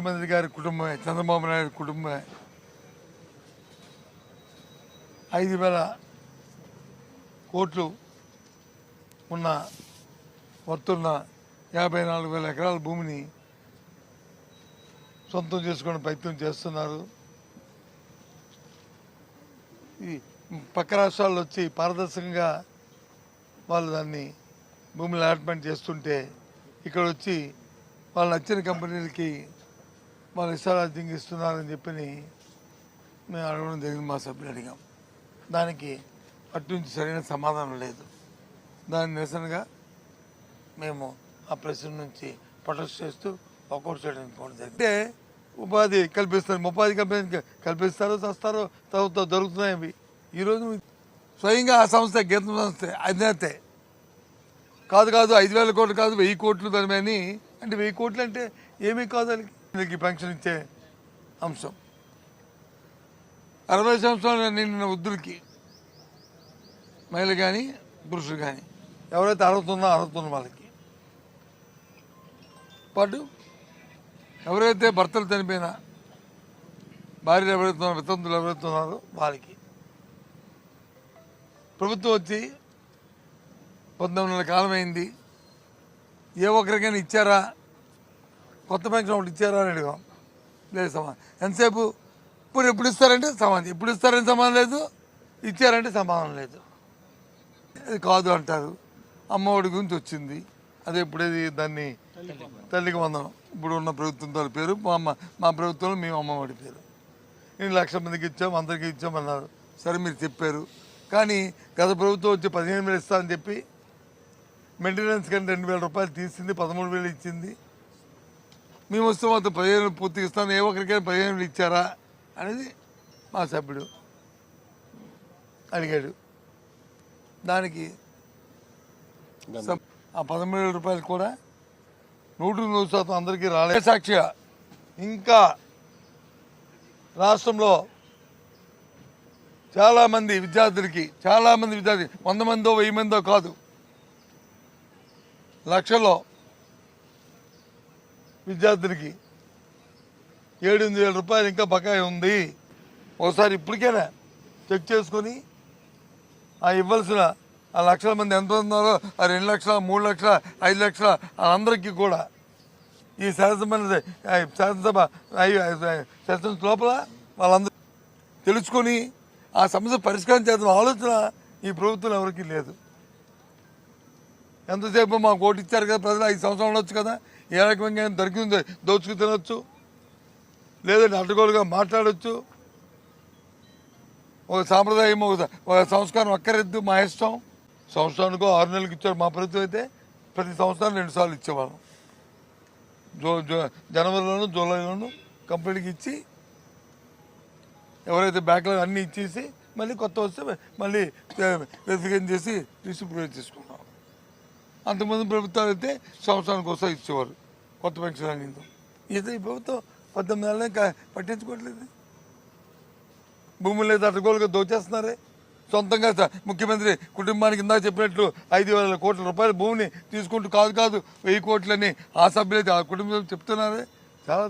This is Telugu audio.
ముఖ్యమంత్రి గారి కుటుంబమే, చంద్రబాబు నాయుడు కుటుంబమే 5,000 కోట్లు ఉన్న వర్తున్న 54,000 ఎకరాల భూమిని సొంతం చేసుకునే ప్రయత్నం చేస్తున్నారు. ఈ పక్క రాష్ట్రాల్లో వచ్చి పారదర్శకంగా వాళ్ళు దాన్ని భూమిని అలాట్మెంట్ చేస్తుంటే ఇక్కడ వచ్చి వాళ్ళు నచ్చిన కంపెనీలకి వాళ్ళు ఇష్టారాజ్యంగా ఇస్తున్నారని చెప్పి మేము అడగడం జరిగింది. మా సభ్యులు అడిగాం. దానికి అటు నుంచి సరైన సమాధానం లేదు. దాని నిరసనగా మేము ఆ ప్రశ్న నుంచి ప్రొటెస్ట్ చేస్తూ వాకౌట్ చేయడం జరిగింది. అంటే ఉపాధి కల్పిస్తారు, ఉపాధి కల్పిస్తారో చస్తారో తర్వాత దొరుకుతున్నాయి అవి. ఈరోజు స్వయంగా ఆ సంస్థ గీతం సంస్థ అధినేతే కాదు 5,000 కోట్లు కాదు 1,000 కోట్లు దాని అని. అంటే 1,000 కోట్లు అంటే ఏమీ కాదు. వాళ్ళకి పెన్షన్ ఇచ్చే అంశం 60 సంవత్సరాలు నిండిన వృద్ధులకి, మహిళలు కానీ పురుషులు కానీ ఎవరైతే అర్హత వాళ్ళకి పాటు ఎవరైతే భర్తలు చనిపోయినా భార్యలు ఎవరైతే ఉన్నారో వితంతులు ఎవరైతే ఉన్నారో వాళ్ళకి ప్రభుత్వం వచ్చి 19 నెలల కాలం అయింది. ఏ ఒక్కరికైనా ఇచ్చారా, కొత్త పెన్షన్ ఒకటి ఇచ్చారా అని అడిగాం. లేదు సమాధానం. ఎంతసేపు ఎప్పుడు ఇస్తారంటే సమాధానం, ఇప్పుడు ఇస్తారని సమాధానం లేదు, ఇచ్చారంటే సమాధానం లేదు. అది కాదు అంటారు. అమ్మఒడి గురించి వచ్చింది, అదే ఇప్పుడేది దాన్ని తల్లికి వందనం ఇప్పుడు ఉన్న ప్రభుత్వం తల్లి పేరు, మా ప్రభుత్వంలో మేము అమ్మఒడి పేరు. నేను 1,00,000 మందికి ఇచ్చాం, అందరికీ ఇచ్చామన్నారు. సరే మీరు చెప్పారు, కానీ గత ప్రభుత్వం వచ్చి 15,000 ఇస్తామని చెప్పి మెయింటెనెన్స్ కానీ 2,000 రూపాయలు తీసింది, 13,000 ఇచ్చింది. మేము వస్తే మాత్రం 15,000 పూర్తిగా ఇస్తాను, ఏ ఒక్కరికైనా 15,000 ఇచ్చారా అనేది మా సభ్యుడు అడిగాడు. దానికి ఆ 13,000 రూపాయలు కూడా 100% అందరికీ రాలేదు. సాక్షిగా ఇంకా రాష్ట్రంలో చాలామంది విద్యార్థులు 100 మందో 1000 మందో కాదు, లక్షల్లో విద్యార్థులకి 7,000 రూపాయలు ఇంకా బకాయి ఉంది. ఒకసారి ఇప్పటికైనా చెక్ చేసుకొని ఆ ఇవ్వాల్సిన ఆ లక్షల మంది ఎంత ఉన్నారో ఆ 2 లక్షల 3 లక్షల 5 లక్షల వాళ్ళందరికీ కూడా ఈ శాసనసభ లోపల వాళ్ళందరూ తెలుసుకొని ఆ సమస్య పరిష్కారం చేద్దాం ఆలోచన ఈ ప్రభుత్వం ఎవరికీ లేదు. ఎంతసేపు మాకు ఓటు ఇచ్చారు కదా ప్రజలు, 5 సంవత్సరాలు ఉండొచ్చు కదా, ఏ రకంగా దొరికిందో దోచుకు తినొచ్చు, లేదంటే అడ్డగోలుగా మాట్లాడచ్చు. ఒక సాంప్రదాయం ఒక సంస్కారం అక్కర్లేదు, మా ఇష్టం. సంవత్సరానికో 6 నెలలకు ఇచ్చారు. మా ప్రభుత్వం అయితే ప్రతి సంవత్సరం 2 సార్లు ఇచ్చేవాళ్ళం. జనవరిలోను జూలైలోను కంపెనీకి ఇచ్చి ఎవరైతే బ్యాక్లాగ్ అన్నీ ఇచ్చేసి మళ్ళీ కొత్త వస్తే మళ్ళీ వెరిఫికేషన్ చేసి డిస్ట్రిబ్యూట్ చేసుకున్నాం. అంతకుముందు ప్రభుత్వాలు అయితే సంవత్సరానికి ఒకసారి ఇచ్చేవారు కొత్త పెన్షన్ అనేది. ఇది ఈ ప్రభుత్వం 18 నెలలే పట్టించుకోవట్లేదు. భూములు లేదు, అడ్డగోలుగా దోచేస్తున్నారే. సొంతంగా ముఖ్యమంత్రి కుటుంబానికి ఇందాక చెప్పినట్లు 5,000 కోట్ల రూపాయల భూమిని తీసుకుంటూ కాదు 1,000 కోట్లని ఆ సభ్యులైతే ఆ కుటుంబం చెప్తున్నారే. చాలా